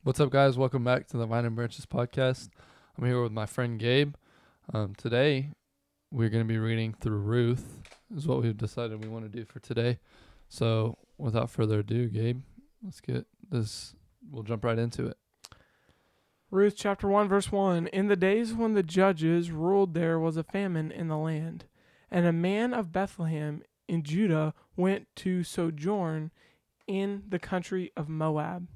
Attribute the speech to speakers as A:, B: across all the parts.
A: What's up, guys? Welcome back to the Vine and Branches podcast. I'm here with my friend Gabe. Today, we're going to be reading through Ruth, is what we've decided we want to do for today. So, without further ado, Gabe, let's get this. We'll jump right into it.
B: Ruth chapter 1 verse 1. In the days when the judges ruled, there was a famine in the land, and a man of Bethlehem in Judah went to sojourn in the country of Moab,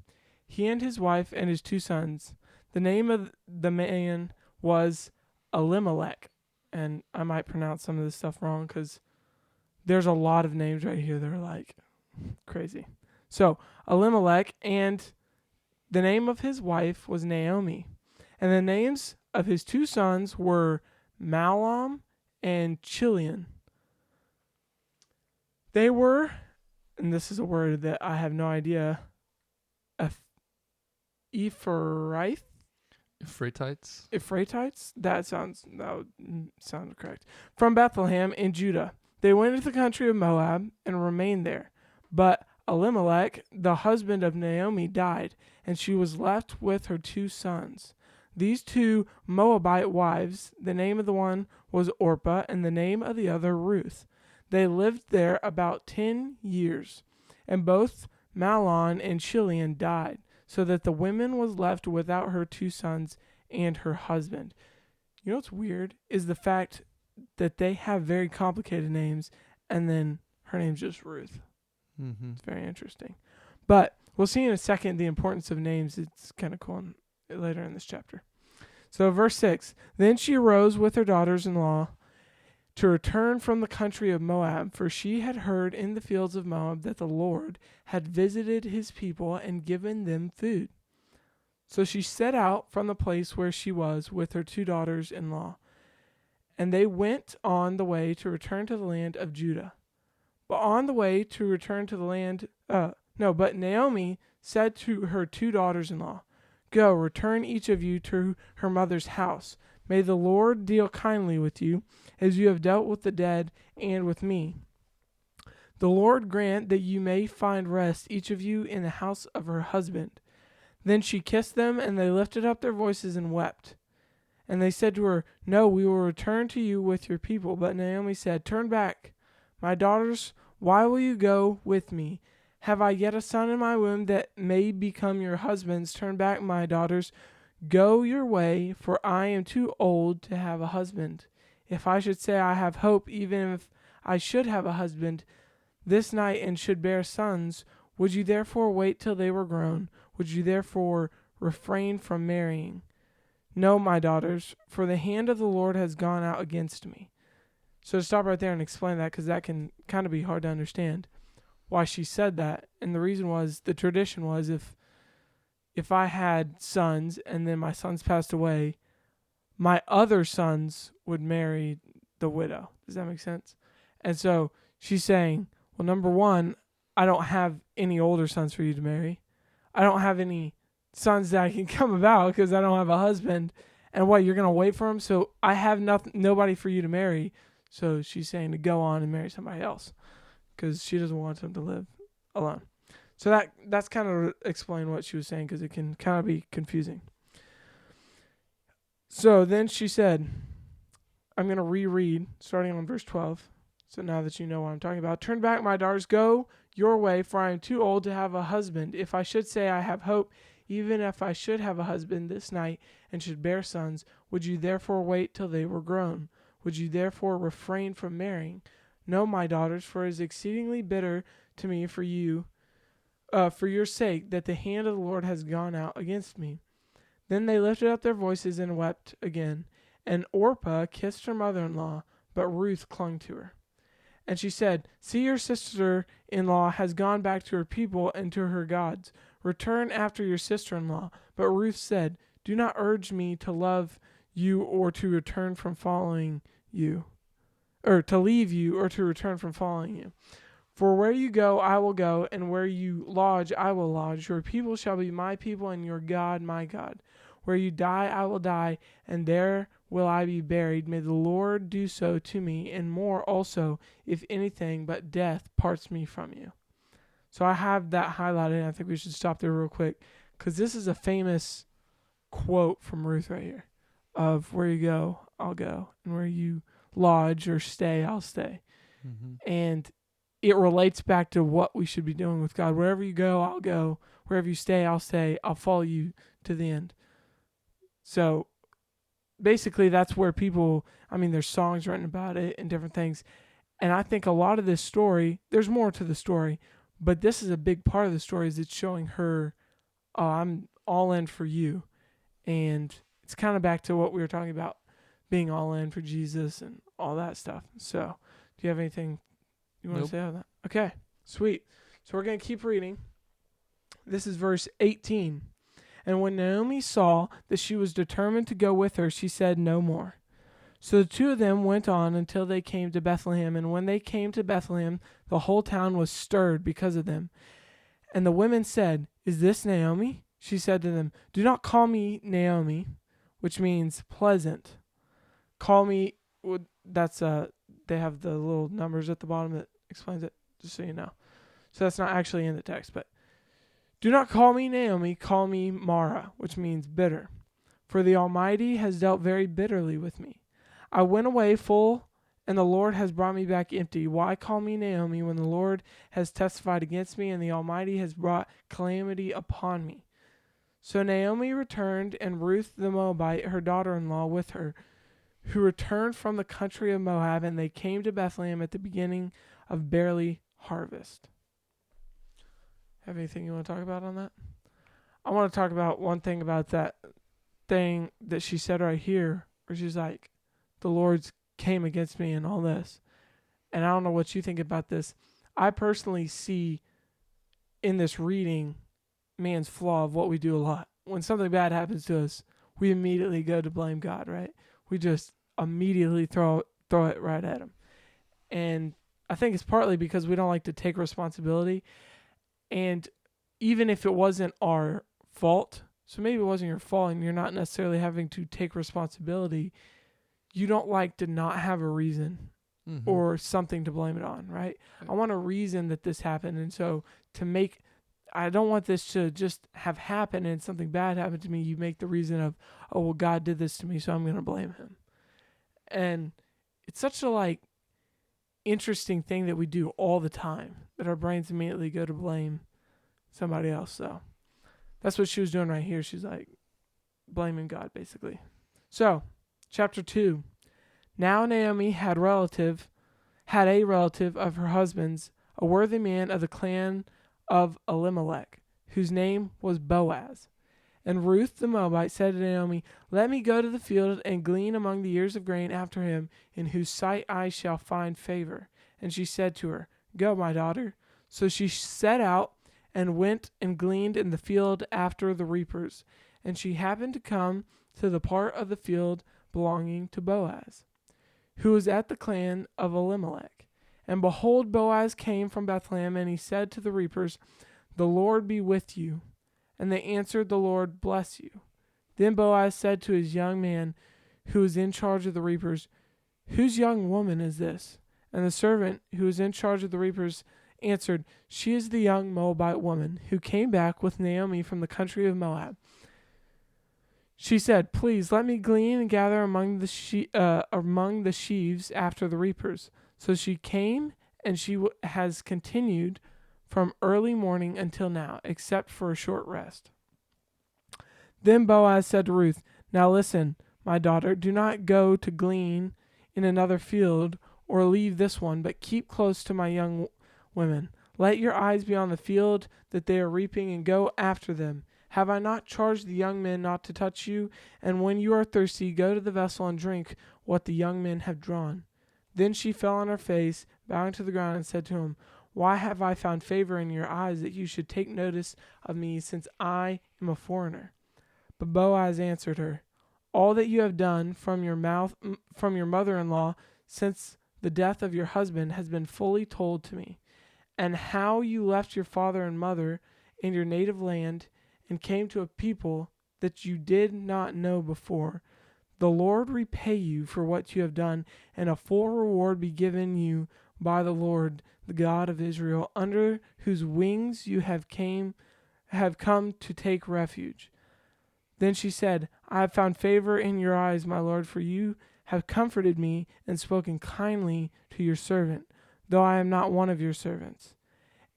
B: he and his wife and his 2 sons. The name of the man was Elimelech, and I might pronounce some of this stuff wrong because there's a lot of names right here that are like crazy. So Elimelech, and the name of his wife was Naomi, and the names of his 2 sons were Mahlon and Chilion. They were, and this is a word that I have no idea, Ephrathites? That would sound correct. From Bethlehem in Judah. They went into the country of Moab and remained there. But Elimelech, the husband of Naomi, died, and she was left with her 2 sons. These 2 Moabite wives, the name of the one was Orpah, and the name of the other Ruth. They lived there about 10 years, and both Mahlon and Chilion died, so that the woman was left without her 2 sons and her husband. You know what's weird is the fact that they have very complicated names, and then her name's just Ruth.
A: Mm-hmm.
B: It's very interesting. But we'll see in a second the importance of names. It's kind of cool later in this chapter. So verse 6, then she arose with her daughters-in-law to return from the country of Moab, for she had heard in the fields of Moab that the Lord had visited his people and given them food. So she set out from the place where she was with her 2 daughters-in-law, and they went on the way to return to the land of Judah. But on the way to return to the land, but Naomi said to her 2 daughters-in-law, go, return each of you to her mother's house. May the Lord deal kindly with you, as you have dealt with the dead and with me. The Lord grant that you may find rest, each of you, in the house of her husband. Then she kissed them, and they lifted up their voices and wept. And they said to her, no, we will return to you with your people. But Naomi said, turn back, my daughters, why will you go with me? Have I yet a son in my womb that may become your husband's? Turn back, my daughters, go your way, for I am too old to have a husband. If I should say I have hope, even if I should have a husband this night and should bear sons, would you therefore wait till they were grown? Would you therefore refrain from marrying? No, my daughters, for the hand of the Lord has gone out against me. So to stop right there and explain that, because that can kind of be hard to understand why she said that. And the reason was, the tradition was, if I had sons and then my sons passed away, my other sons would marry the widow. Does that make sense? And so she's saying, well, number one, I don't have any older sons for you to marry. I don't have any sons that I can come about because I don't have a husband. And what, you're going to wait for them? So I have nobody for you to marry. So she's saying to go on and marry somebody else because she doesn't want them to live alone. So that's kind of explain what she was saying, because it can kind of be confusing. So then she said, I'm going to reread starting on verse 12. So now that you know what I'm talking about. Turn back, my daughters, go your way, for I am too old to have a husband. If I should say I have hope, even if I should have a husband this night and should bear sons, would you therefore wait till they were grown? Would you therefore refrain from marrying? No, my daughters, for it is exceedingly bitter to me for your sake, that the hand of the Lord has gone out against me. Then they lifted up their voices and wept again. And Orpah kissed her mother-in-law, but Ruth clung to her. And she said, see, your sister-in-law has gone back to her people and to her gods. Return after your sister-in-law. But Ruth said, do not urge me to love you or to return from following you, or to leave you or to return from following you. For where you go, I will go, and where you lodge, I will lodge. Your people shall be my people, and your God, my God. Where you die, I will die, and there will I be buried. May the Lord do so to me, and more also, if anything but death parts me from you. So I have that highlighted, and I think we should stop there real quick, because this is a famous quote from Ruth right here of where you go, I'll go, and where you lodge or stay, I'll stay.
A: Mm-hmm.
B: And it relates back to what we should be doing with God. Wherever you go, I'll go. Wherever you stay, I'll stay. I'll follow you to the end. So basically that's where people, there's songs written about it and different things. And I think a lot of this story, there's more to the story, but this is a big part of the story, is it's showing her, oh, I'm all in for you. And it's kind of back to what we were talking about, being all in for Jesus and all that stuff. So do you have anything you want to say on that? Okay, sweet. So we're going to keep reading. This is verse 18. And when Naomi saw that she was determined to go with her, she said no more. So the two of them went on until they came to Bethlehem. And when they came to Bethlehem, the whole town was stirred because of them. And the women said, "Is this Naomi?" She said to them, "Do not call me Naomi," which means pleasant. Call me, they have the little numbers at the bottom that explains it, just so you know. So that's not actually in the text, but do not call me Naomi, call me Mara, which means bitter. For the Almighty has dealt very bitterly with me. I went away full, and the Lord has brought me back empty. Why call me Naomi when the Lord has testified against me, and the Almighty has brought calamity upon me? So Naomi returned, and Ruth the Moabite, her daughter-in-law, with her, who returned from the country of Moab, and they came to Bethlehem at the beginning of barley harvest. Have anything you want to talk about on that? I want to talk about one thing about that thing that she said right here, where she's like, the Lord's came against me and all this. And I don't know what you think about this. I personally see in this reading man's flaw of what we do a lot. When something bad happens to us, we immediately go to blame God, right? We just immediately throw it right at him. And I think it's partly because we don't like to take responsibility. And even if it wasn't our fault, so maybe it wasn't your fault and you're not necessarily having to take responsibility, you don't like to not have a reason or something to blame it on, right? I want a reason that this happened. And so I don't want this to just have happened and something bad happened to me. You make the reason of, oh, well, God did this to me, so I'm going to blame him. And it's such a interesting thing that we do all the time, that our brains immediately go to blame somebody else. So that's what she was doing right here. She's blaming God, basically. So, chapter 2. Now Naomi had a relative of her husband's, a worthy man of the clan of Elimelech, whose name was Boaz. And Ruth the Moabite said to Naomi, "Let me go to the field and glean among the ears of grain after him, in whose sight I shall find favor." And she said to her, "Go, my daughter." So she set out and went and gleaned in the field after the reapers. And she happened to come to the part of the field belonging to Boaz, who was at the clan of Elimelech. And behold, Boaz came from Bethlehem, and he said to the reapers, "The Lord be with you." And they answered, "The Lord bless you." Then Boaz said to his young man who was in charge of the reapers, "Whose young woman is this?" And the servant who was in charge of the reapers answered, "She is the young Moabite woman who came back with Naomi from the country of Moab." She said, "Please let me glean and gather among the sheaves after the reapers." So she came, and she has continued from early morning until now, except for a short rest. Then Boaz said to Ruth, "Now listen, my daughter, do not go to glean in another field or leave this one, but keep close to my young women. Let your eyes be on the field that they are reaping, and go after them. Have I not charged the young men not to touch you? And when you are thirsty, go to the vessel and drink what the young men have drawn." Then she fell on her face, bowing to the ground, and said to him, "Why have I found favor in your eyes, that you should take notice of me, since I am a foreigner?" But Boaz answered her, "All that you have done from your mother-in-law since the death of your husband has been fully told to me, and how you left your father and mother and your native land and came to a people that you did not know before. The Lord repay you for what you have done, and a full reward be given you by the Lord, the God of Israel, under whose wings you have came have come to take refuge. Then she said, I have found favor in your eyes, my lord, for you have comforted me and spoken kindly to your servant, though I am not one of your servants.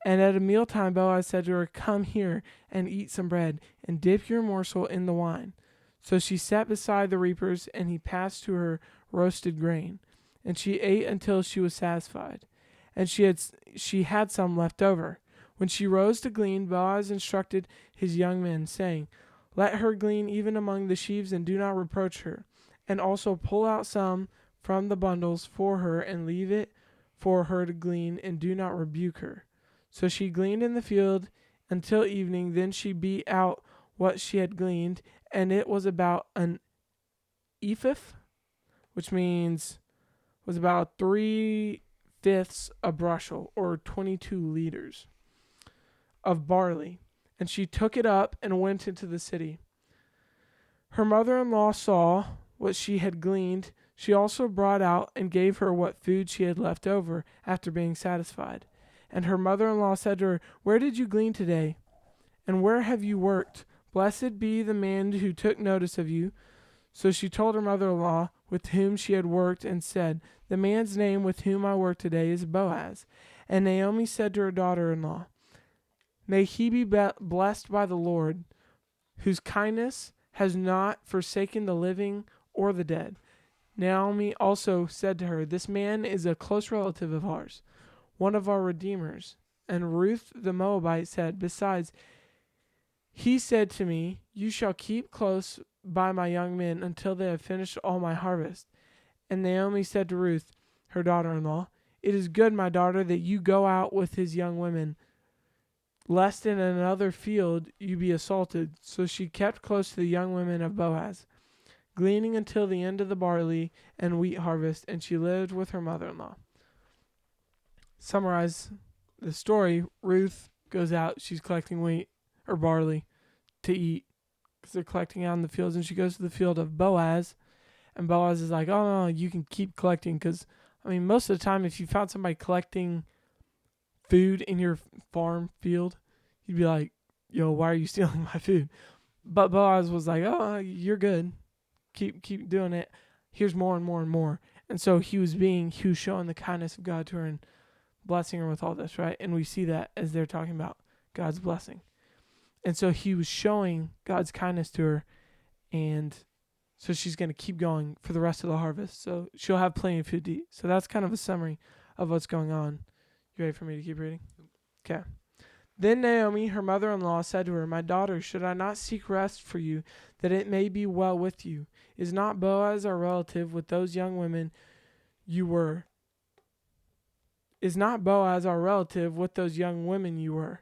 B: And at a mealtime Boaz said to her, Come here and eat some bread, and dip your morsel in the wine. So she sat beside the reapers, and he passed to her roasted grain. And she ate until she was satisfied, and she had some left over. When she rose to glean, Boaz instructed his young men, saying, Let her glean even among the sheaves, and do not reproach her. And also pull out some from the bundles for her, and leave it for her to glean, and do not rebuke her. So she gleaned in the field until evening. Then she beat out what she had gleaned, and it was about an ephah, which was about 3/5 a bushel, or 22 liters, of barley. And she took it up and went into the city. Her mother-in-law saw what she had gleaned. She also brought out and gave her what food she had left over after being satisfied. And her mother-in-law said to her, Where did you glean today? And where have you worked? Blessed be the man who took notice of you. So she told her mother-in-law with whom she had worked, and said, The man's name with whom I work today is Boaz. And Naomi said to her daughter-in-law, May he be blessed by the Lord, whose kindness has not forsaken the living or the dead. Naomi also said to her, This man is a close relative of ours, one of our redeemers. And Ruth the Moabite said, Besides, he said to me, You shall keep close by my young men until they have finished all my harvest. And Naomi said to Ruth, her daughter-in-law, It is good, my daughter, that you go out with his young women, lest in another field you be assaulted. So she kept close to the young women of Boaz, gleaning until the end of the barley and wheat harvest, and she lived with her mother-in-law. Summarize the story. Ruth goes out, she's collecting wheat or barley to eat because they're collecting out in the fields, and she goes to the field of Boaz, and Boaz is like, oh no, you can keep collecting, because most of the time if you found somebody collecting food in your farm field, you'd be like, yo, why are you stealing my food? But Boaz was like, oh, you're good, keep doing it, here's more and more and more. And so he was showing the kindness of God to her and blessing her with all this, right? And we see that as they're talking about God's blessing. And so he was showing God's kindness to her, and so she's going to keep going for the rest of the harvest. So she'll have plenty of food to eat. So that's kind of a summary of what's going on. You ready for me to keep reading? Okay. Then Naomi, her mother-in-law, said to her, My daughter, should I not seek rest for you, that it may be well with you? Is not Boaz our relative with those young women you were? Is not Boaz our relative with those young women you were?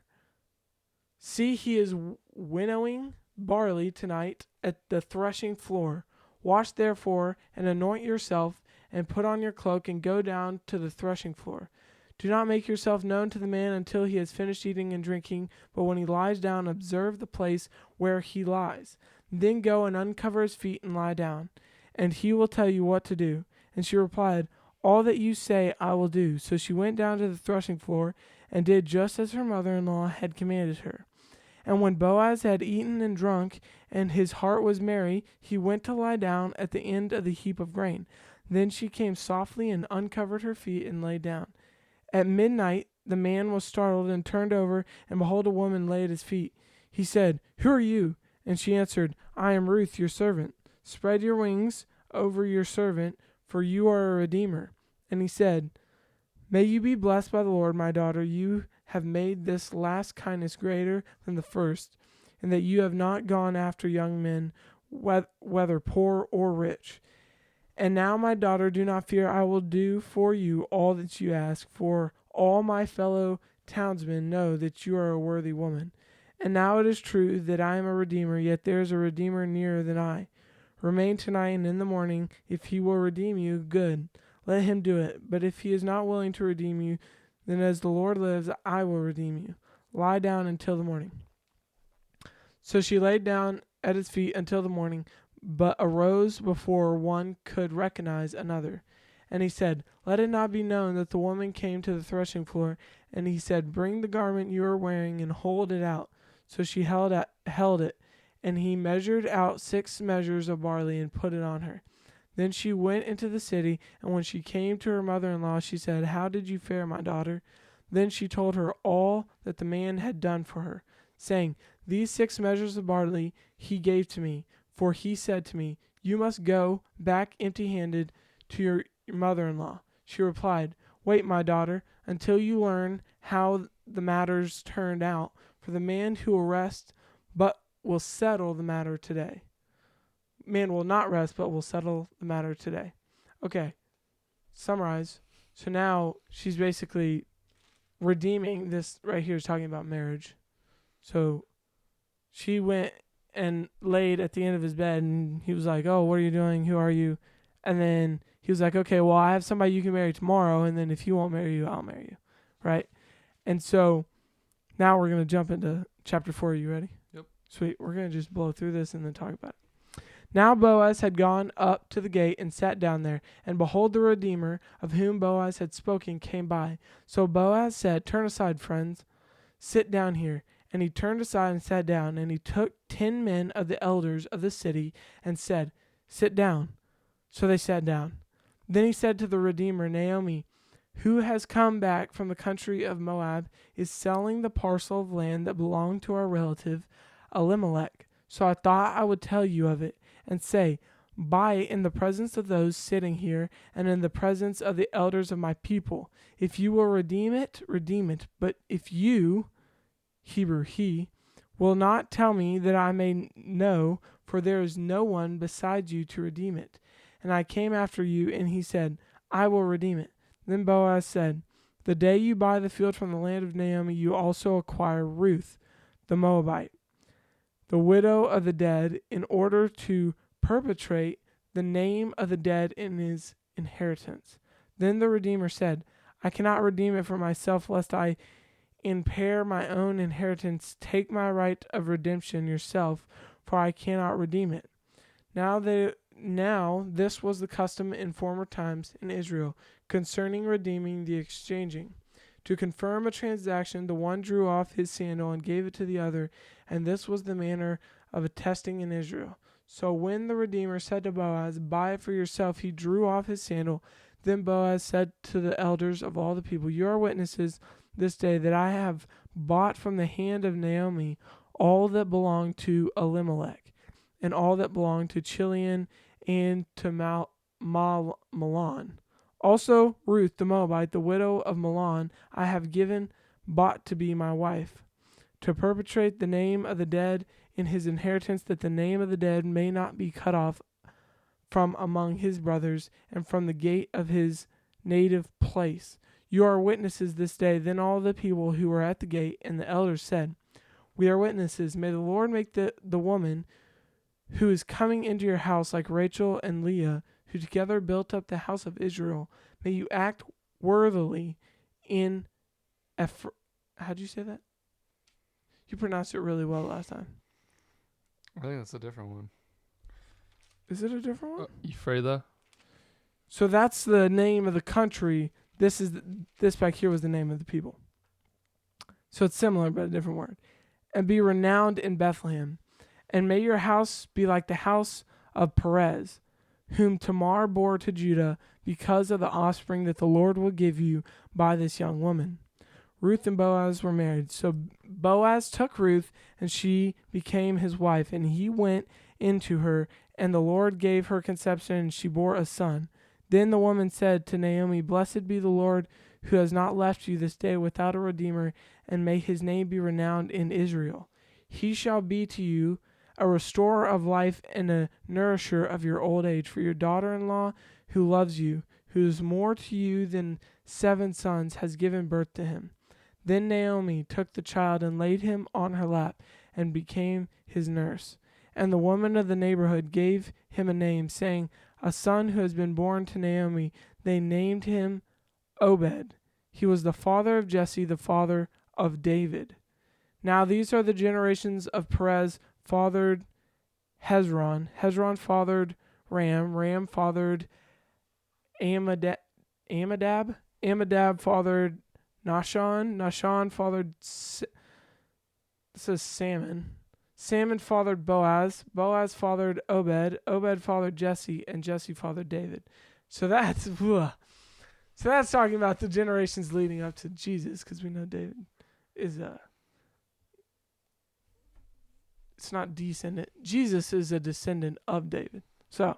B: See, he is winnowing barley tonight at the threshing floor. Wash therefore, and anoint yourself, and put on your cloak, and go down to the threshing floor. Do not make yourself known to the man until he has finished eating and drinking, but when he lies down, observe the place where he lies. Then go and uncover his feet and lie down, and he will tell you what to do. And she replied, All that you say I will do. So she went down to the threshing floor, and did just as her mother-in-law had commanded her. And when Boaz had eaten and drunk, and his heart was merry, he went to lie down at the end of the heap of grain. Then she came softly and uncovered her feet and lay down. At midnight the man was startled and turned over, and behold, a woman lay at his feet. He said, Who are you? And she answered, I am Ruth, your servant. Spread your wings over your servant, for you are a redeemer. And he said, May you be blessed by the Lord, my daughter. You have made this last kindness greater than the first, and that you have not gone after young men, whether poor or rich. And now, my daughter, do not fear. I will do for you all that you ask, for all my fellow townsmen know that you are a worthy woman. And now it is true that I am a redeemer, yet there is a redeemer nearer than I. Remain tonight, and in the morning, if he will redeem you, good. Let him do it. But if he is not willing to redeem you, then as the Lord lives, I will redeem you. Lie down until the morning. So she laid down at his feet until the morning, but arose before one could recognize another. And he said, Let it not be known that the woman came to the threshing floor. And he said, Bring the garment you are wearing and hold it out. So she held it, and he measured out 6 measures of barley and put it on her. Then she went into the city, and when she came to her mother-in-law, she said, "How did you fare, my daughter?" Then she told her all that the man had done for her, saying, "These 6 measures of barley he gave to me, for he said to me, 'You must go back empty-handed to your mother-in-law.'" She replied, "Wait, my daughter, until you learn how the matters turned out, for the man who will rest but will settle the matter today. Man will not rest, but will settle the matter today." Okay, summarize. So now she's basically redeeming. This right here is talking about marriage. So she went and laid at the end of his bed, and he was like, "Oh, what are you doing? Who are you?" And then he was like, "Okay, well, I have somebody you can marry tomorrow, and then if he won't marry you, I'll marry you." Right? And so now we're going to jump into chapter 4. Are you ready?
A: Yep.
B: Sweet. We're going to just blow through this and then talk about it. Now Boaz had gone up to the gate and sat down there, and behold, the Redeemer, of whom Boaz had spoken, came by. So Boaz said, "Turn aside, friends, sit down here." And he turned aside and sat down, and he took 10 men of the elders of the city and said, "Sit down." So they sat down. Then he said to the Redeemer, "Naomi, who has come back from the country of Moab, is selling the parcel of land that belonged to our relative Elimelech. So I thought I would tell you of it and say, buy it in the presence of those sitting here and in the presence of the elders of my people. If you will redeem it, redeem it. But if you," Hebrew he, "will not tell me, that I may know, for there is no one besides you to redeem it. And I came after you," and he said, "I will redeem it." Then Boaz said, "The day you buy the field from the land of Naomi, you also acquire Ruth, the Moabite, the widow of the dead, in order to perpetuate the name of the dead in his inheritance." Then the Redeemer said, "I cannot redeem it for myself, lest I impair my own inheritance. Take my right of redemption yourself, for I cannot redeem it." Now this was the custom in former times in Israel concerning redeeming the exchanging. To confirm a transaction, the one drew off his sandal and gave it to the other, and this was the manner of attesting in Israel. So when the Redeemer said to Boaz, "Buy it for yourself," he drew off his sandal. Then Boaz said to the elders of all the people, "You are witnesses this day that I have bought from the hand of Naomi all that belonged to Elimelech, and all that belonged to Chilion and to Mahlon. Also Ruth the Moabite, the widow of Mahlon, I have bought to be my wife, to perpetuate the name of the dead in his inheritance, that the name of the dead may not be cut off from among his brothers, and from the gate of his native place. You are witnesses this day." Then all the people who were at the gate and the elders said, "We are witnesses. May the Lord make the woman who is coming into your house like Rachel and Leah, who together built up the house of Israel. May you act worthily in how'd you say that? You pronounced it really well last time.
A: I think that's a different one.
B: Is it a different one?
A: Ephrathah.
B: So that's the name of the country. This back here was the name of the people. So it's similar, but a different word. "And be renowned in Bethlehem. And may your house be like the house of Perez, whom Tamar bore to Judah, because of the offspring that the Lord will give you by this young woman." Ruth and Boaz were married. So Boaz took Ruth, and she became his wife, and he went into her, and the Lord gave her conception, and she bore a son. Then the woman said to Naomi, "Blessed be the Lord, who has not left you this day without a redeemer, and may his name be renowned in Israel. He shall be to you a restorer of life and a nourisher of your old age, for your daughter-in-law, who loves you, who is more to you than 7 sons, has given birth to him." Then Naomi took the child and laid him on her lap and became his nurse. And the woman of the neighborhood gave him a name, saying, "A son who has been born to Naomi." They named him Obed. He was the father of Jesse, the father of David. Now these are the generations of Perez, fathered Hezron. Hezron fathered Ram. Ram fathered Amminadab. Amminadab fathered Nahshon. Nahshon fathered says Salmon. Salmon fathered Boaz. Boaz fathered Obed. Obed fathered Jesse, and Jesse fathered David. So that's talking about the generations leading up to Jesus, because we know David is it's not descendant. Jesus is a descendant of David. So,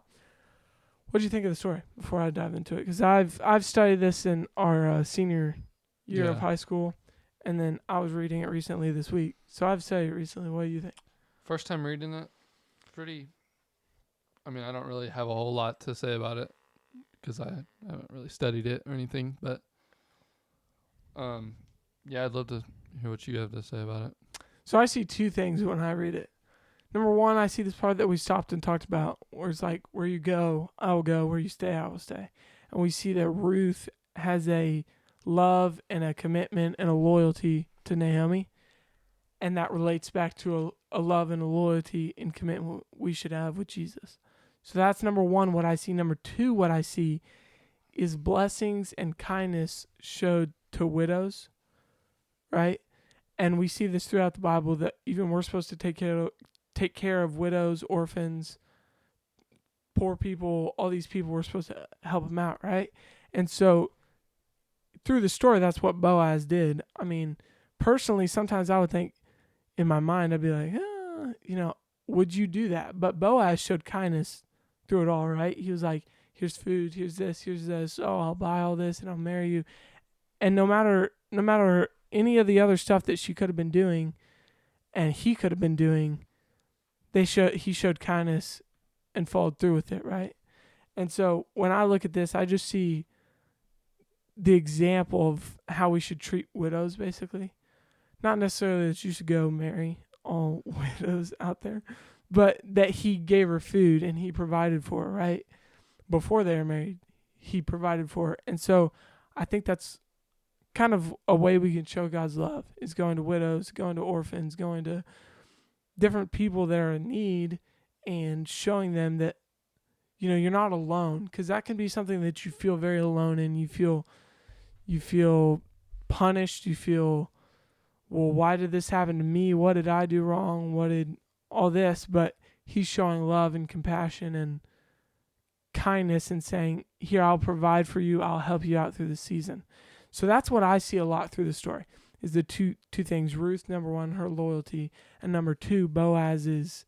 B: what do you think of the story before I dive into it? Because I've studied this in our senior year of high school, and then I was reading it recently this week. So I've studied it recently. What do you think?
A: First time reading it, I don't really have a whole lot to say about it because I haven't really studied it or anything. But, I'd love to hear what you have to say about it.
B: So I see two things when I read it. Number one, I see this part that we stopped and talked about, where it's like, where you go, I will go. Where you stay, I will stay. And we see that Ruth has a love and a commitment and a loyalty to Naomi. And that relates back to a love and a loyalty and commitment we should have with Jesus. So that's number one, what I see. Number two, what I see is blessings and kindness showed to widows, right? And we see this throughout the Bible, that even we're supposed to take care of widows, orphans, poor people, all these people. We're supposed to help them out, right? And so through the story, that's what Boaz did. I mean, personally, sometimes I would think in my mind, I'd be like, would you do that? But Boaz showed kindness through it all, right? He was like, here's food, here's this. Oh, I'll buy all this and I'll marry you. And no matter any of the other stuff that she could have been doing and he could have been doing, he showed kindness and followed through with it, right? And so when I look at this, I just see the example of how we should treat widows, basically. Not necessarily that you should go marry all widows out there, but that he gave her food and he provided for her, right? Before they were married, he provided for her. And so I think that's kind of a way we can show God's love, is going to widows, going to orphans, going to different people that are in need and showing them that, you're not alone, because that can be something that you feel very alone in. You feel punished. You feel, well, why did this happen to me? What did I do wrong? What did all this? But he's showing love and compassion and kindness and saying, here, I'll provide for you. I'll help you out through the season. So that's what I see a lot through the story, is the two things. Ruth, number one, her loyalty, and number two, Boaz's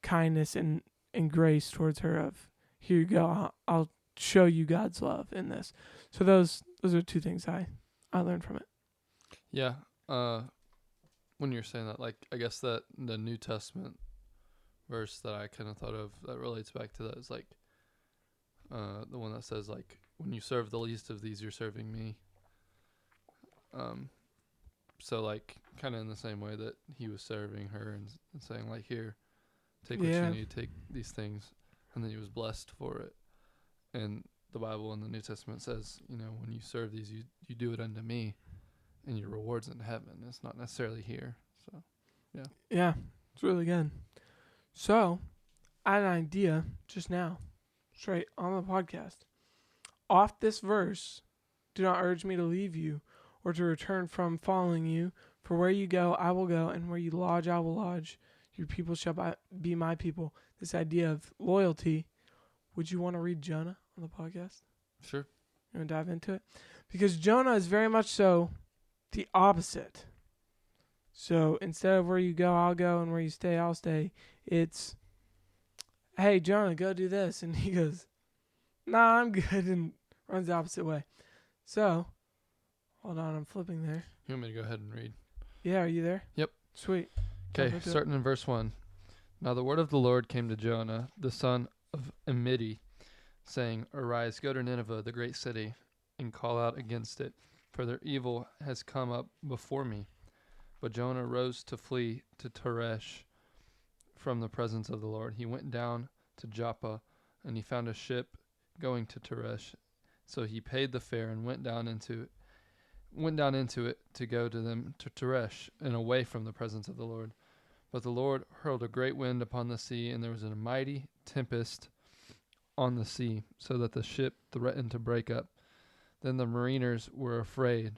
B: kindness and grace towards her of, here you go, I'll show you God's love in this. So those are two things I learned from it.
A: Yeah. When you're saying that, like, I guess that the New Testament verse that I kind of thought of that relates back to that is like the one that says, like, when you serve the least of these, you're serving me. So like kind of in the same way that he was serving her and saying, like, here, take what you need, take these things, and then he was blessed for it. And the Bible in the New Testament says, when you serve these, you do it unto me, and your reward's in heaven. It's not necessarily here. So, yeah.
B: Yeah, it's really good. So, I had an idea just now, straight on the podcast. Off this verse, do not urge me to leave you or to return from following you. For where you go, I will go, and where you lodge, I will lodge. Your people shall be my people. This idea of loyalty. Would you want to read Jonah on the podcast?
A: Sure.
B: You want to dive into it? Because Jonah is very much so the opposite. So instead of where you go, I'll go, and where you stay, I'll stay, it's, hey, Jonah, go do this. And he goes, nah, I'm good, and runs the opposite way. So, hold on, I'm flipping there.
A: You want me to go ahead and read?
B: Yeah, are you there?
A: Yep.
B: Sweet.
A: Okay, starting in verse 1. Now the word of the Lord came to Jonah, the son of Amittai, saying, Arise, go to Nineveh, the great city, and call out against it, for their evil has come up before me. But Jonah rose to flee to Tarshish from the presence of the Lord. He went down to Joppa, and he found a ship going to Tarshish. So he paid the fare and went down into it to go to them to Tarshish and away from the presence of the Lord. But the Lord hurled a great wind upon the sea, and there was a mighty tempest on the sea, so that the ship threatened to break up. Then the mariners were afraid,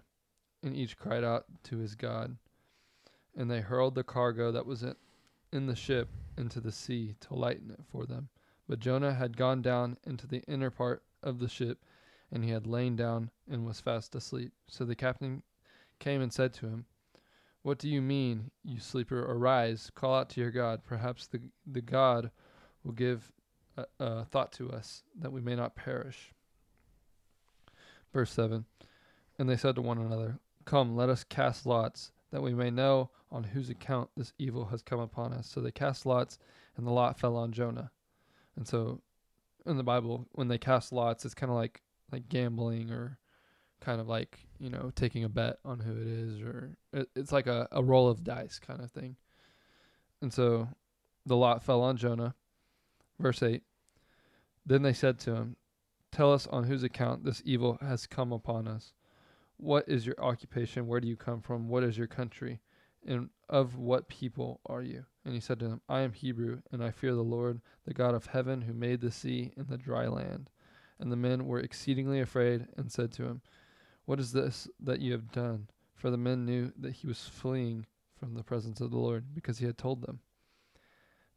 A: and each cried out to his God. And they hurled the cargo that was in the ship into the sea to lighten it for them. But Jonah had gone down into the inner part of the ship, and he had lain down and was fast asleep. So the captain came and said to him, "What do you mean, you sleeper? Arise, call out to your God. Perhaps the God will give thought to us, that we may not perish." Verse 7. And they said to one another, "Come, let us cast lots, that we may know on whose account this evil has come upon us." So they cast lots, and the lot fell on Jonah. And so in the Bible, when they cast lots, it's kind of like gambling, or kind of like, taking a bet on who it is, or it's like a roll of dice kind of thing. And so the lot fell on Jonah. Verse 8. Then they said to him, "Tell us on whose account this evil has come upon us. What is your occupation? Where do you come from? What is your country? And of what people are you?" And he said to them, "I am Hebrew, and I fear the Lord, the God of heaven, who made the sea and the dry land." And the men were exceedingly afraid and said to him, "What is this that you have done?" For the men knew that he was fleeing from the presence of the Lord, because he had told them.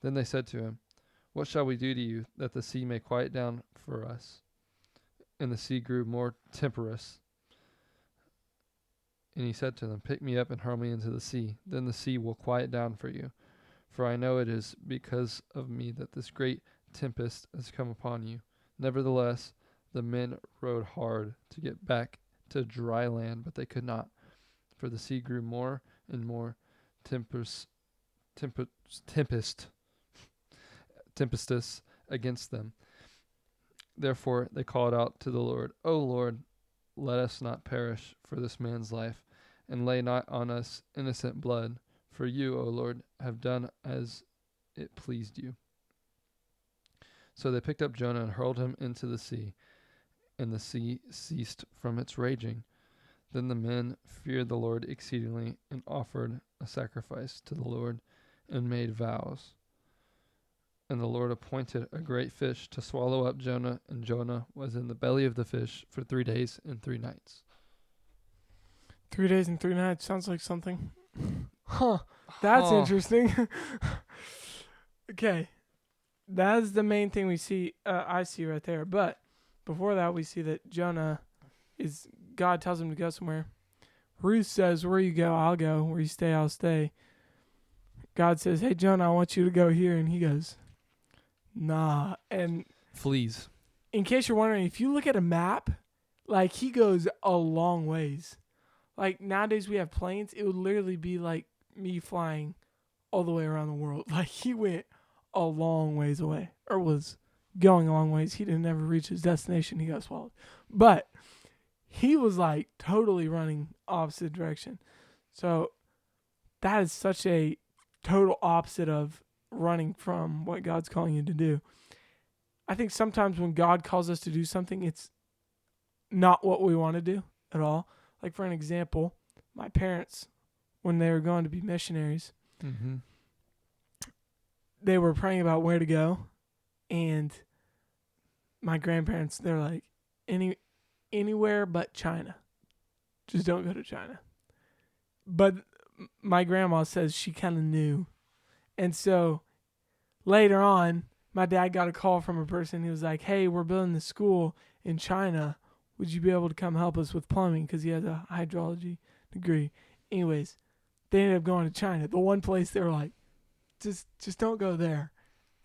A: Then they said to him, "What shall we do to you, that the sea may quiet down for us?" And the sea grew more tempestuous. And he said to them, "Pick me up and hurl me into the sea. Then the sea will quiet down for you. For I know it is because of me that this great tempest has come upon you." Nevertheless, the men rowed hard to get back to dry land, but they could not, for the sea grew more and more tempestuous against them. Therefore they called out to the Lord, "O Lord, let us not perish for this man's life, and lay not on us innocent blood. For you, O Lord, have done as it pleased you." So they picked up Jonah and hurled him into the sea, and the sea ceased from its raging. Then the men feared the Lord exceedingly, and offered a sacrifice to the Lord, and made vows. And the Lord appointed a great fish to swallow up Jonah, and Jonah was in the belly of the fish for 3 days and 3 nights.
B: 3 days and 3 nights sounds like something. Huh. That's interesting. Okay. That's the main thing we see. I see right there. But before that, we see that Jonah God tells him to go somewhere. Ruth says, "Where you go, I'll go. Where you stay, I'll stay." God says, "Hey, Jonah, I want you to go here." And he goes, "Nah." And
A: Fleas.
B: in case you're wondering, if you look at a map, he goes a long ways. Nowadays we have planes. It would literally be like me flying all the way around the world. He went a long ways away, or was going a long ways. He didn't ever reach his destination. He got swallowed. But he was totally running opposite direction. So that is such a total opposite of running from what God's calling you to do. I think sometimes when God calls us to do something, it's not what we want to do at all. For an example, my parents, when they were going to be missionaries, they were praying about where to go, and my grandparents, they're like, anywhere but China. Just don't go to China. But my grandma says she kind of knew. And so later on, my dad got a call from a person. He was like, "Hey, we're building this school in China. Would you be able to come help us with plumbing?" Because he has a hydrology degree. Anyways, they ended up going to China. The one place they were like, just don't go there.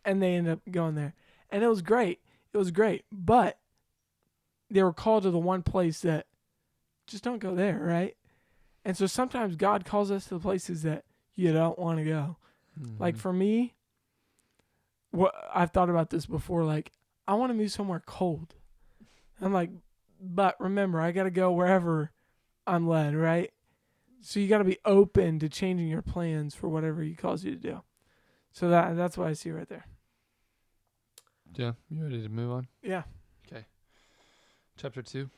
B: And they ended up going there. And it was great. It was great. But they were called to the one place that just don't go there, right? And so sometimes God calls us to the places that you don't want to go. For me, what I've thought about this before, I want to move somewhere cold. I'm like, but remember, I got to go wherever I'm led, right? So you got to be open to changing your plans for whatever he calls you to do. So that's what I see right there.
A: Yeah, you ready to move on?
B: Yeah.
A: Okay. Chapter 2.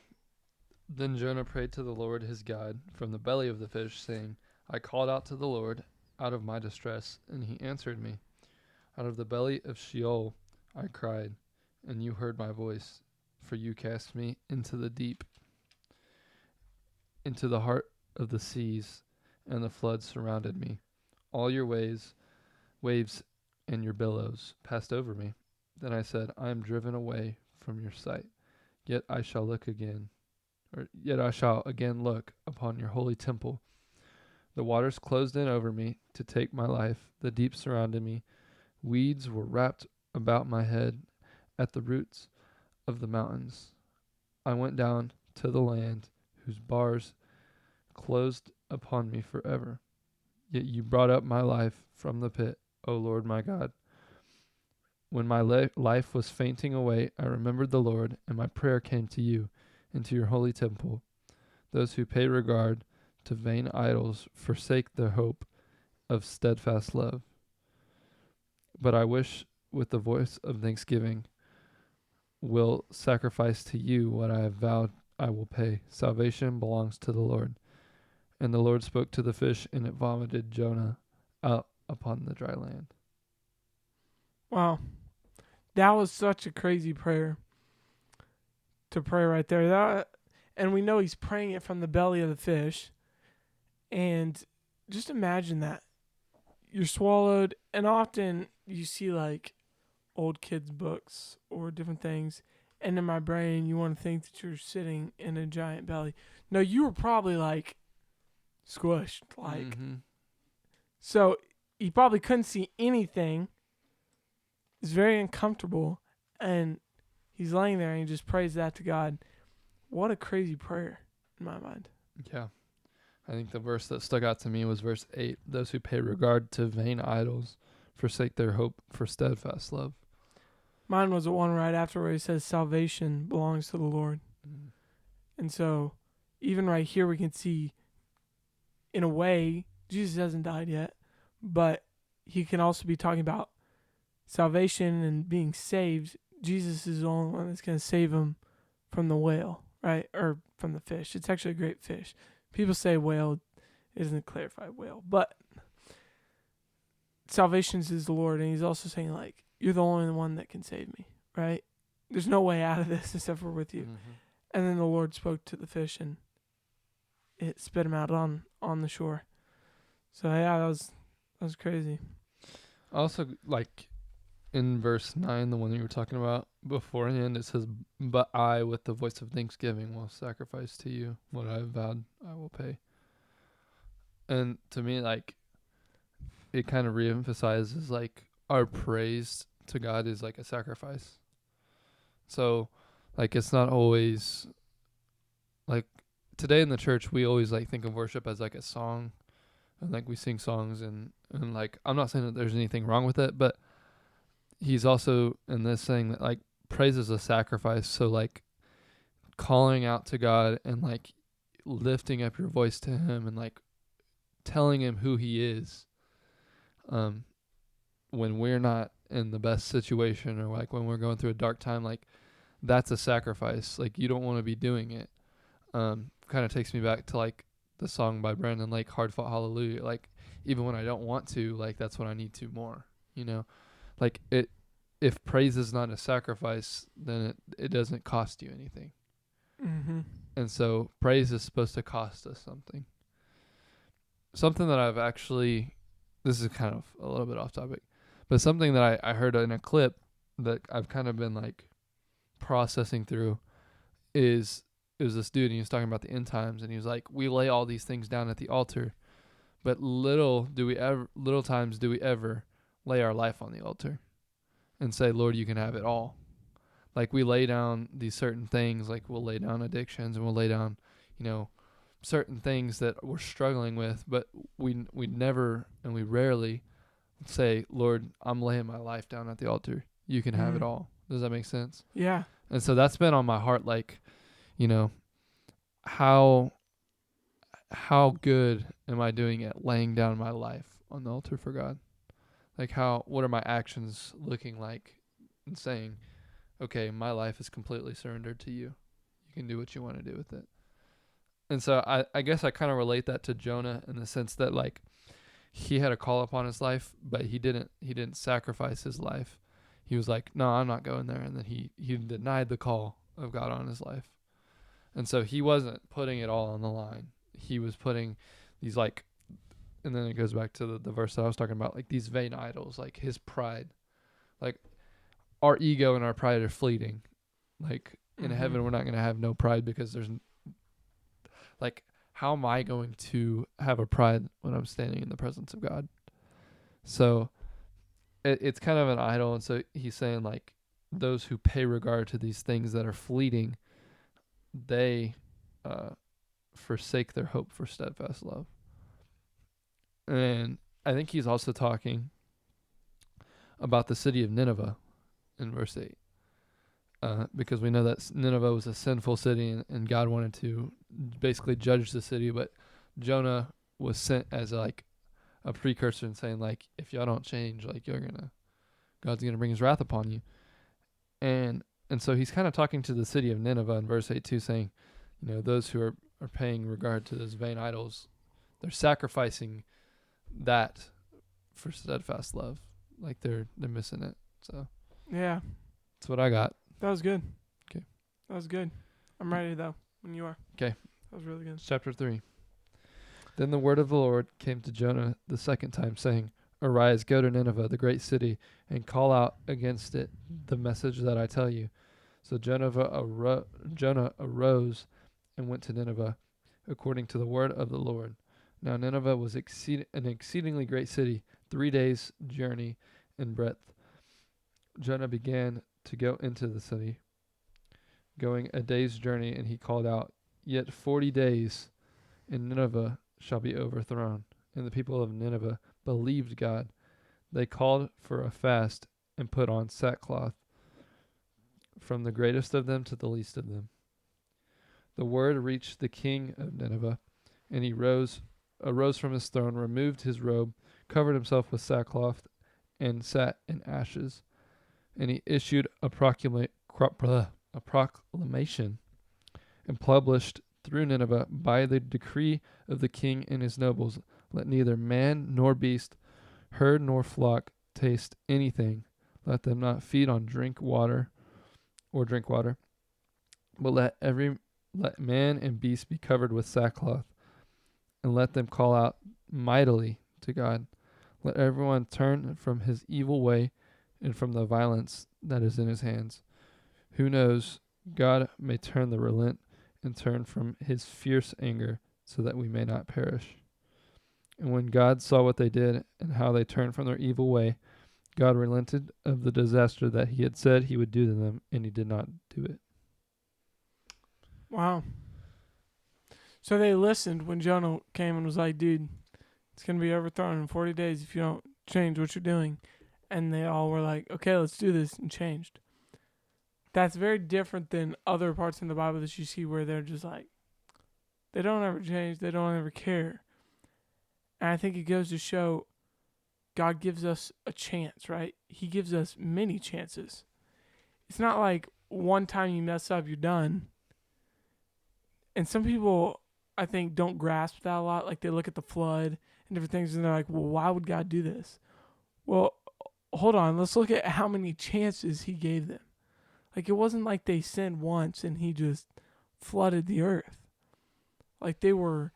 A: Then Jonah prayed to the Lord his God from the belly of the fish, saying, "I called out to the Lord out of my distress, and he answered me. Out of the belly of Sheol I cried, and you heard my voice, for you cast me into the deep, into the heart of the seas, and the floods surrounded me. All your waves and your billows passed over me. Then I said, I am driven away from your sight. Yet I shall again look upon your holy temple. The waters closed in over me to take my life. The deep surrounded me. Weeds were wrapped about my head at the roots of the mountains. I went down to the land whose bars closed upon me forever. Yet you brought up my life from the pit, O Lord my God. When my life was fainting away, I remembered the Lord, and my prayer came to you, into your holy temple. Those who pay regard to vain idols forsake the hope of steadfast love. But I wish with the voice of thanksgiving will sacrifice to you what I have vowed I will pay. Salvation belongs to the Lord. And the Lord spoke to the fish, and it vomited Jonah out upon the dry land.
B: Wow. That was such a crazy prayer to pray right there. And we know he's praying it from the belly of the fish. And just imagine that. You're swallowed, and often you see like old kids' books or different things, and in my brain you want to think that you're sitting in a giant belly. No, you were probably like squished, like so he probably couldn't see anything. It's very uncomfortable, and he's laying there and he just prays that to God. What a crazy prayer in my mind.
A: Yeah. I think the verse that stuck out to me was verse 8. Those who pay regard to vain idols forsake their hope for steadfast love.
B: Mine was the one right after where he says salvation belongs to the Lord. And so even right here we can see, in a way, Jesus hasn't died yet, but he can also be talking about salvation and being saved. Jesus is the only one that's going to save him from the whale, right? Or from the fish. It's actually a great fish. People say whale, isn't clarified whale, but salvation is the Lord, and he's also saying, like, you're the only one that can save me, right? There's no way out of this except for with you. And then the Lord spoke to the fish, and it spit him out on the shore. So yeah, that was crazy.
A: Also, like in verse 9, the one that you were talking about beforehand, it says, but I, with the voice of thanksgiving, will sacrifice to you what I have vowed I will pay. And to me, like, it kind of reemphasizes, like, our praise to God is like a sacrifice. So, like, it's not always, like, today in the church, we always, like, think of worship as, like, a song. And, like, we sing songs, and like, I'm not saying that there's anything wrong with it, but he's also in this saying that, like, praise is a sacrifice. So, like, calling out to God and, like, lifting up your voice to him and, like, telling him who he is, when we're not in the best situation, or, like, when we're going through a dark time, like, that's a sacrifice. Like, you don't want to be doing it. Kind of takes me back to, like, the song by Brandon Lake, Hard Fought Hallelujah. Like, even when I don't want to, like, that's when I need to more, you know? Like, if praise is not a sacrifice, then it doesn't cost you anything. And so praise is supposed to cost us something. Something that I've actually, this is kind of a little bit off topic, but something that I heard in a clip that I've kind of been, like, processing through is, it was this dude, and he was talking about the end times, and he was like, we lay all these things down at the altar, but little times do we ever lay our life on the altar and say, Lord, you can have it all. Like, we lay down these certain things, like we'll lay down addictions, and we'll lay down, you know, certain things that we're struggling with, but we never, and we rarely say, Lord, I'm laying my life down at the altar. You can have it all. Does that make sense?
B: Yeah.
A: And so that's been on my heart, like, you know, how good am I doing at laying down my life on the altar for God? Like, what are my actions looking like and saying, okay, my life is completely surrendered to you. You can do what you want to do with it. And so I guess I kind of relate that to Jonah in the sense that, like, he had a call upon his life, but he didn't sacrifice his life. He was like, no, I'm not going there. And then he denied the call of God on his life. And so he wasn't putting it all on the line. He was putting these, like, and then it goes back to the verse that I was talking about, like these vain idols, like his pride. Like our ego and our pride are fleeting. Like in heaven, we're not going to have no pride because there's like, how am I going to have a pride when I'm standing in the presence of God? So it's kind of an idol. And so he's saying like those who pay regard to these things that are fleeting, they forsake their hope for steadfast love. And I think he's also talking about the city of Nineveh in verse 8. Because we know that Nineveh was a sinful city, and God wanted to basically judge the city, but Jonah was sent as like a precursor and saying like, if y'all don't change, like God's gonna bring his wrath upon you. And so he's kind of talking to the city of Nineveh in verse 8 too, saying, those who are paying regard to those vain idols, they're sacrificing that for steadfast love. Like they're missing it. So
B: yeah,
A: that's what I got.
B: that was good.
A: Okay.
B: That was good. I'm ready though when you are.
A: Okay.
B: That was really good.
A: Chapter 3. Then the word of the Lord came to Jonah the second time, saying, Arise, go to Nineveh, the great city, and call out against it the message that I tell you. So Jonah arose and went to Nineveh, according to the word of the Lord. Now Nineveh was an exceedingly great city, 3 days' journey in breadth. Jonah began to go into the city, going a day's journey, and he called out, Yet 40 days, and Nineveh shall be overthrown. And the people of Nineveh believed God. They called for a fast and put on sackcloth, from the greatest of them to the least of them. The word reached the king of Nineveh, and he arose from his throne, removed his robe, covered himself with sackcloth, and sat in ashes. And he issued a proclamation and published through Nineveh by the decree of the king and his nobles, let neither man nor beast, herd nor flock taste anything. Let them not feed on drink water, but let man and beast be covered with sackcloth, and let them call out mightily to God. Let everyone turn from his evil way and from the violence that is in his hands. Who knows, God may turn the relent and turn from his fierce anger, so that we may not perish. And when God saw what they did and how they turned from their evil way, God relented of the disaster that he had said he would do to them, and he did not do it.
B: Wow. So they listened when Jonah came and was like, dude, it's going to be overthrown in 40 days if you don't change what you're doing. And they all were like, okay, let's do this, and changed. That's very different than other parts in the Bible that you see where they're just like, they don't ever change, they don't ever care. And I think it goes to show God gives us a chance, right? He gives us many chances. It's not like one time you mess up, you're done. And some people, I think, don't grasp that a lot. Like they look at the flood and different things and they're like, well, why would God do this? Well, hold on. Let's look at how many chances he gave them. Like it wasn't like they sinned once and he just flooded the earth. Like they were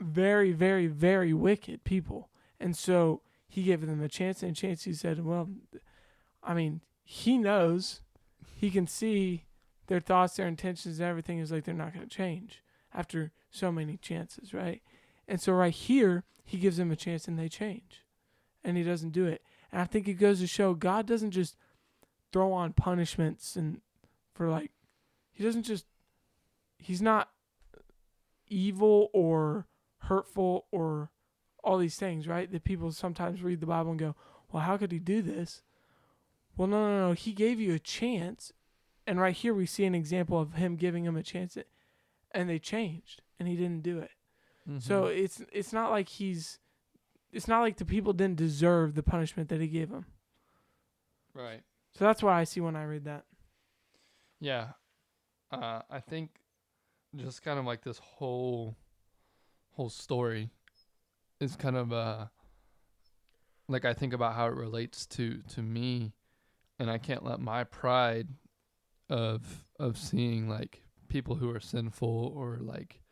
B: very, very, very wicked people. And so he gave them a chance, and he said, well, I mean, he knows, he can see their thoughts, their intentions, and everything is like they're not going to change after so many chances, right? And so right here, he gives them a chance and they change. And he doesn't do it. And I think it goes to show God doesn't just throw on punishments and for like, he's not evil or hurtful or all these things, right? That people sometimes read the Bible and go, well, how could he do this? Well, no. He gave you a chance. And right here we see an example of him giving them a chance and they changed and he didn't do it. Mm-hmm. So it's not like the people didn't deserve the punishment that he gave them.
A: Right.
B: So that's what I see when I read that.
A: Yeah. I think just kind of like this whole story is kind of like I think about how it relates to me, and I can't let my pride of seeing like people who are sinful or like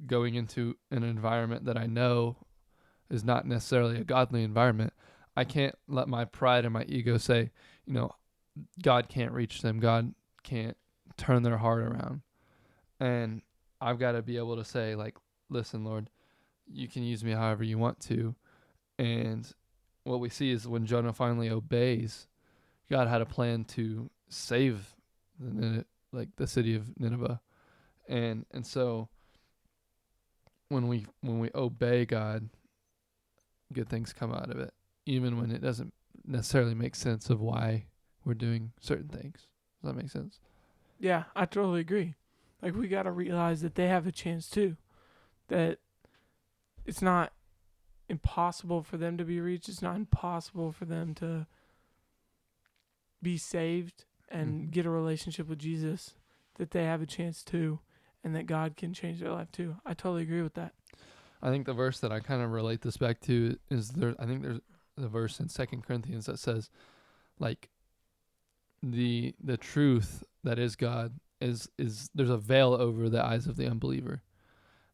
A: going into an environment that I know is not necessarily a godly environment, I can't let my pride and my ego say, God can't reach them. God can't turn their heart around. And I've got to be able to say, like, listen, Lord, you can use me however you want to. And what we see is when Jonah finally obeys, God had a plan to save the city of Nineveh. And so when we obey God, good things come out of it, even when it doesn't necessarily make sense of why we're doing certain things. Does that make sense?
B: Yeah, I totally agree. Like, we got to realize that they have a chance too. That it's not impossible for them to be reached. It's not impossible for them to be saved and get a relationship with Jesus. That they have a chance too, and that God can change their life too. I totally agree with that.
A: I think the verse that I kind of relate this back to is I think there's the verse in 2 Corinthians that says, like, the truth that is God is there's a veil over the eyes of the unbeliever.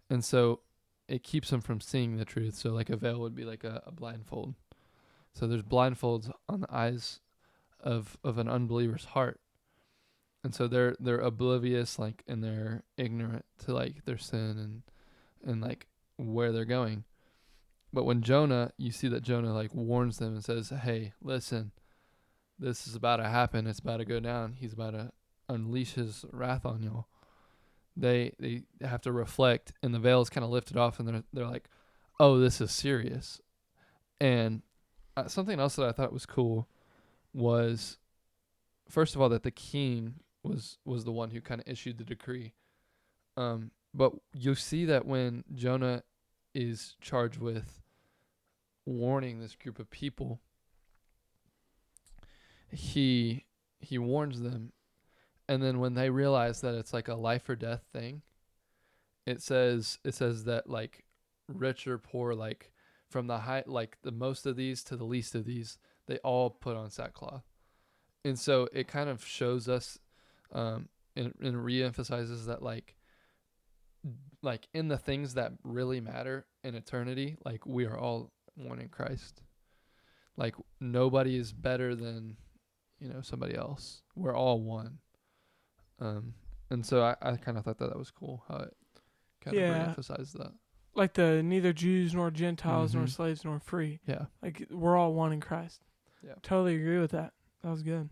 A: And so it keeps them from seeing the truth. So like a veil would be like a blindfold. So there's blindfolds on the eyes of an unbeliever's heart. And so they're oblivious, like, and they're ignorant to like their sin and like where they're going. But when you see that Jonah like warns them and says, "Hey, listen, this is about to happen. It's about to go down. He's about to unleash his wrath on y'all." They have to reflect, and the veil is kind of lifted off, and they're like, "Oh, this is serious." And something else that I thought was cool was, first of all, that the king was the one who kind of issued the decree. But you'll see that when Jonah is charged with warning this group of people, he warns them, and then when they realize that it's like a life or death thing, it says that like rich or poor, like from the high, like the most of these to the least of these, they all put on sackcloth. And so it kind of shows us, and reemphasizes that like in the things that really matter in eternity, like we are all one in Christ. Like nobody is better than somebody else. We're all one. And so I kind of thought that was cool how it kind of re-emphasized that.
B: Like the neither Jews nor Gentiles nor slaves nor free.
A: Yeah.
B: Like we're all one in Christ.
A: Yeah.
B: Totally agree with that. That was good.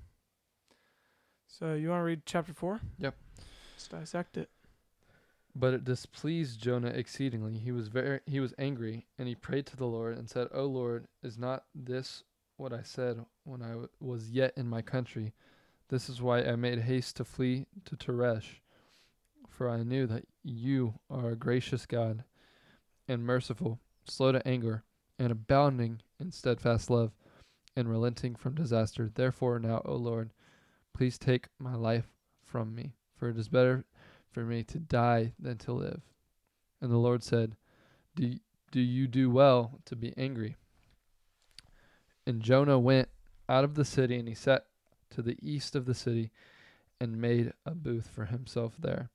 B: So you want to read chapter 4?
A: Yep.
B: Let's dissect it.
A: But it displeased Jonah exceedingly. He was angry, and he prayed to the Lord and said, "O Lord, is not this what I said when I was yet in my country? This is why I made haste to flee to Teresh, for I knew that you are a gracious God and merciful, slow to anger, and abounding in steadfast love, and relenting from disaster. Therefore now, O Lord, please take my life from me, for it is better for me to die than to live." And the Lord said, Do you do well to be angry? And Jonah went out of the city, and he sat to the east of the city, and made a booth for himself there.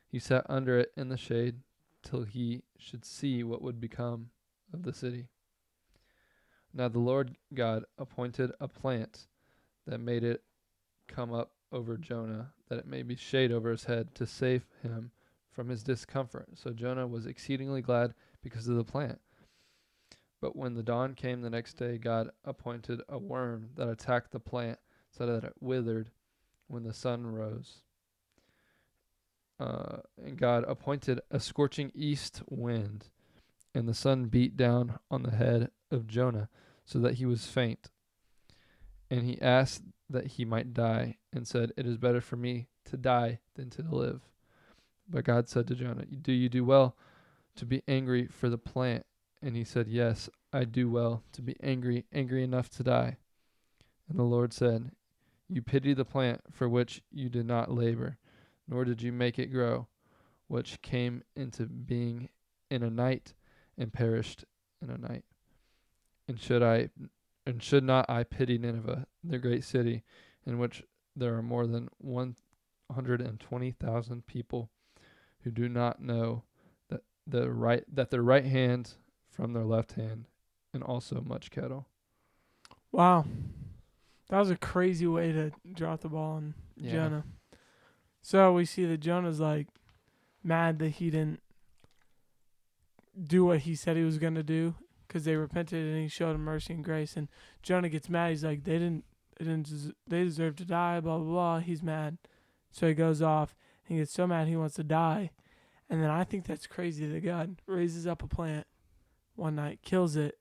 A: He sat under it in the shade till he should see what would become of the city. Now the Lord God appointed a plant that made it come up over Jonah, that it may be shade over his head, to save him from his discomfort. So Jonah was exceedingly glad because of the plant. But when the dawn came the next day, God appointed a worm that attacked the plant, so that it withered when the sun rose. And God appointed a scorching east wind, and the sun beat down on the head of Jonah, so that he was faint. And he asked that he might die, and said, "It is better for me to die than to live." But God said to Jonah, "Do you do well to be angry for the plant?" And he said, "Yes, I do well to be angry enough to die." And the Lord said, "You pity the plant for which you did not labor, nor did you make it grow, which came into being in a night and perished in a night. And should not I pity Nineveh, the great city, in which there are more than 120,000 people who do not know their right hand from their left hand, and also much cattle.
B: Wow. That was a crazy way to drop the ball on
A: Yeah.
B: Jonah. So we see that Jonah's like mad that he didn't do what he said he was going to do because they repented and he showed him mercy and grace. And Jonah gets mad. He's like, they deserve to die, blah, blah, blah. He's mad. So he goes off and he gets so mad he wants to die. And then I think that's crazy that God raises up a plant one night, kills it,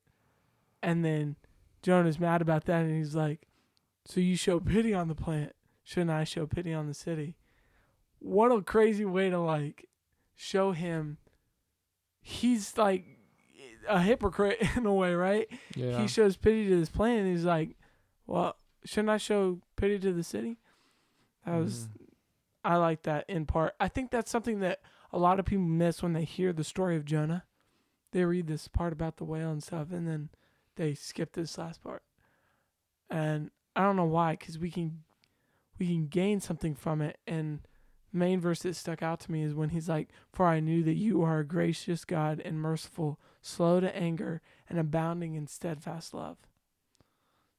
B: and then Jonah's mad about that and he's like, so you show pity on the plant. Shouldn't I show pity on the city? What a crazy way to like show him he's like a hypocrite in a way, right?
A: Yeah.
B: He shows pity to this plant and he's like, well, shouldn't I show pity to the city? I like that in part. I think that's something that a lot of people miss when they hear the story of Jonah. They read this part about the whale and stuff, and then they skip this last part. And I don't know why, because we can gain something from it. And the main verse that stuck out to me is when he's like, "For I knew that you are a gracious God and merciful, slow to anger, and abounding in steadfast love."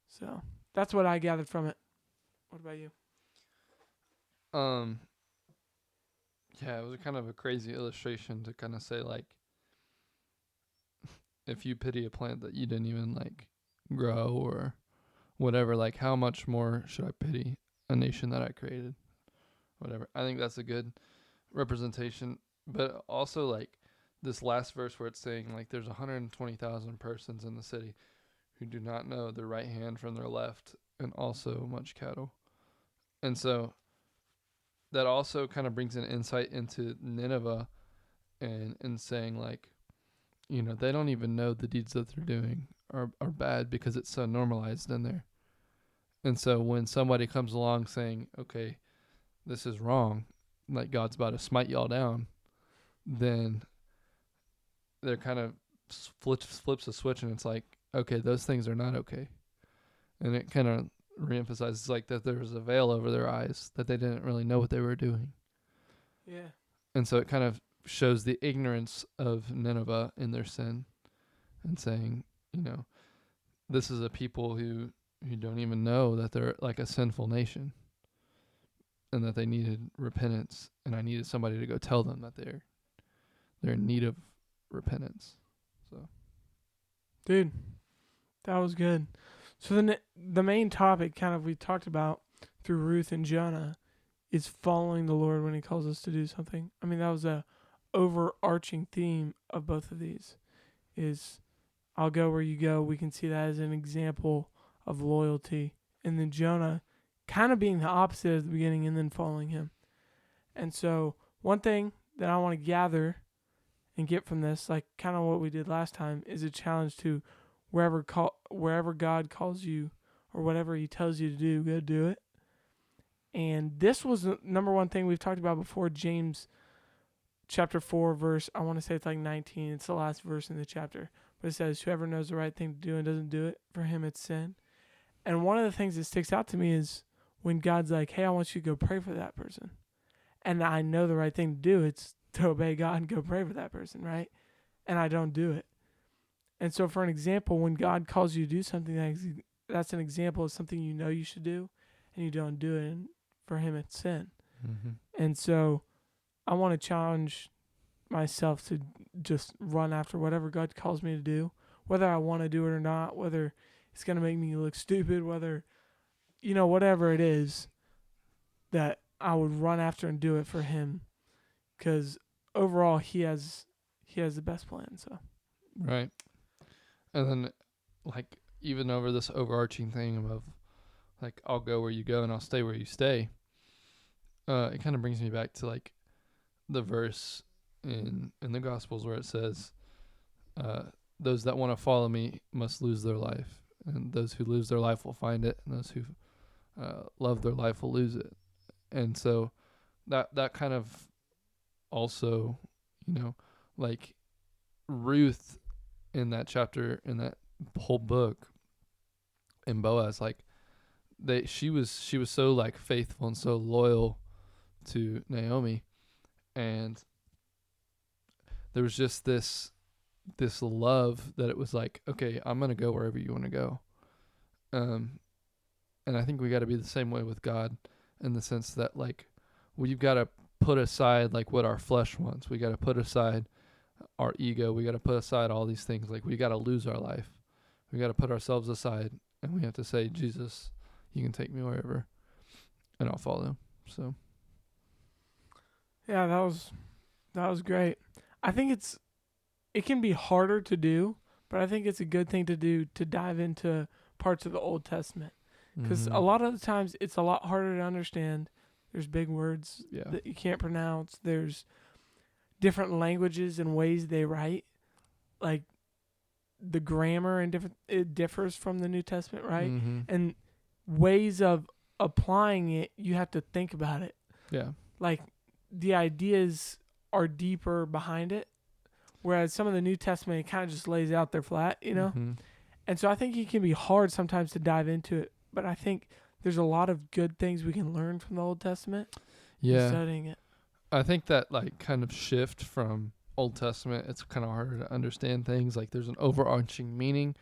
B: So that's what I gathered from it. What about you?
A: Yeah, it was kind of a crazy illustration to kind of say, like, if you pity a plant that you didn't even like grow or whatever, like, how much more should I pity a nation that I created? Whatever. I think that's a good representation. But also, like, this last verse where it's saying, like, there's 120,000 persons in the city who do not know their right hand from their left, and also much cattle. And so that also kind of brings an insight into Nineveh and saying, like, you know, they don't even know the deeds that they're doing are bad because it's so normalized in there. And so when somebody comes along saying, okay, this is wrong, like God's about to smite y'all down, then they're kind of flips a switch and it's like, okay, those things are not okay. And it kind of reemphasizes like that there was a veil over their eyes, that they didn't really know what they were doing.
B: Yeah.
A: And so it kind of shows the ignorance of Nineveh in their sin and saying, you know, this is a people who don't even know that they're like a sinful nation and that they needed repentance. And I needed somebody to go tell them that they're in need of repentance. So,
B: Dude, that was good. So then the main topic kind of we talked about through Ruth and Jonah is following the Lord when he calls us to do something. I mean, that was a overarching theme of both of these is I'll go where you go. We can see that as an example of loyalty. And then Jonah kind of being the opposite at the beginning and then following him. And so one thing that I want to gather and get from this, like kind of what we did last time, is a challenge to wherever God calls you or whatever he tells you to do, go do it. And this was the number one thing we've talked about before, James chapter 4 verse, I want to say it's like 19. It's the last verse in the chapter. But it says, whoever knows the right thing to do and doesn't do it, for him it's sin. And one of the things that sticks out to me is when God's like, hey, I want you to go pray for that person. And I know the right thing to do. It's to obey God and go pray for that person, right? And I don't do it. And so for an example, when God calls you to do something, that's an example of something you know you should do and you don't do it. And for him, it's sin.
A: mm-hmm.
B: And so I want to challenge myself to just run after whatever God calls me to do, whether I want to do it or not, whether it's going to make me look stupid, whether, you know, whatever it is, that I would run after and do it for him, because overall he has the best plan. So
A: Right. And then, like, even over this overarching thing of, like, I'll go where you go and I'll stay where you stay, it kind of brings me back to, like, the verse in the Gospels where it says, those that want to follow me must lose their life, and those who lose their life will find it, and those who love their life will lose it. And so that kind of also, you know, like Ruth in that chapter, in that whole book, and Boaz, like she was so like faithful and so loyal to Naomi, and there was just this love that it was like, okay, I'm going to go wherever you want to go. And I think we got to be the same way with God, in the sense that, like, we've got to put aside like what our flesh wants. We got to put aside our ego. We got to put aside all these things. Like, we got to lose our life. We got to put ourselves aside, and we have to say, Jesus, you can take me wherever, and I'll follow. So
B: Yeah, that was great. I think it can be harder to do, but I think it's a good thing to do, to dive into parts of the Old Testament, because a lot of the times it's a lot harder to understand. There's big words that you can't pronounce. There's different languages and ways they write, like the grammar and it differs from the New Testament, right? And ways of applying it, you have to think about it.
A: Yeah.
B: Like, the ideas are deeper behind it, whereas some of the New Testament, it kind of just lays out there flat, you know? And so I think it can be hard sometimes to dive into it, but I think there's a lot of good things we can learn from the Old Testament studying it.
A: I think that, like, kind of shift from Old Testament, it's kind of harder to understand things. Like, there's an overarching meaning,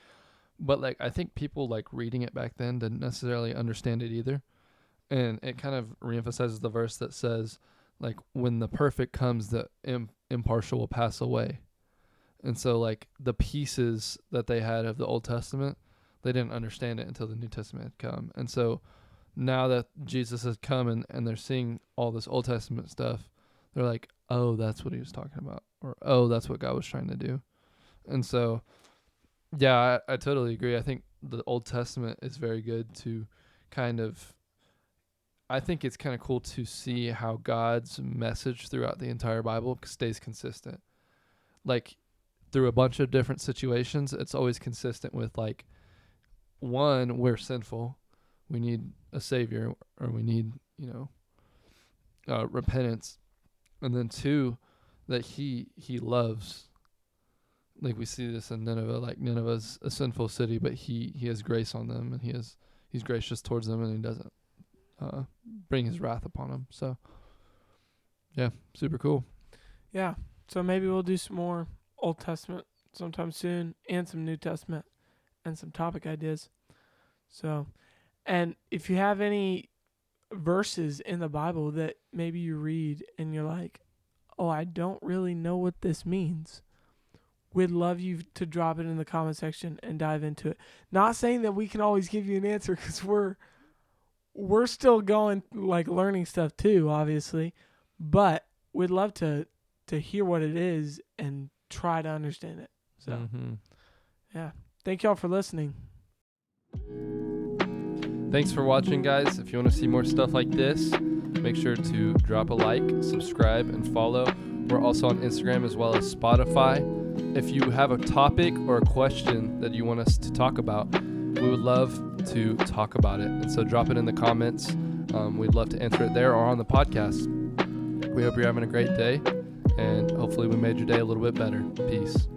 A: but, like, I think people, like, reading it back then didn't necessarily understand it either. And it kind of reemphasizes the verse that says, like, when the perfect comes, the impartial will pass away. And so, like, the pieces that they had of the Old Testament, they didn't understand it until the New Testament had come. And so now that Jesus has come and they're seeing all this Old Testament stuff, they're like, oh, that's what he was talking about. Or, oh, that's what God was trying to do. And so, yeah, I totally agree. I think the Old Testament is very good to kind of, I think it's kind of cool to see how God's message throughout the entire Bible stays consistent. Like, through a bunch of different situations, it's always consistent with, like, one, we're sinful. We need a savior, or we need, repentance. And then two, that he loves. Like, we see this in Nineveh. Like, Nineveh's a sinful city, but he has grace on them, and he's gracious towards them, and he doesn't bring his wrath upon them. So, yeah, super cool.
B: Yeah, so maybe we'll do some more Old Testament sometime soon, and some New Testament, and some topic ideas. So, and if you have any verses in the Bible that maybe you read and you're like, oh, I don't really know what this means, we'd love you to drop it in the comment section and dive into it. Not saying that we can always give you an answer, because we're still going, like, learning stuff too, obviously, but we'd love to hear what it is and try to understand it. So, yeah. Thank y'all for listening.
A: Thanks for watching, guys. If you want to see more stuff like this, make sure to drop a like, subscribe, and follow. We're also on Instagram as well as Spotify. If you have a topic or a question that you want us to talk about, we would love to talk about it. And so drop it in the comments. We'd love to answer it there or on the podcast. We hope you're having a great day, and hopefully we made your day a little bit better. Peace.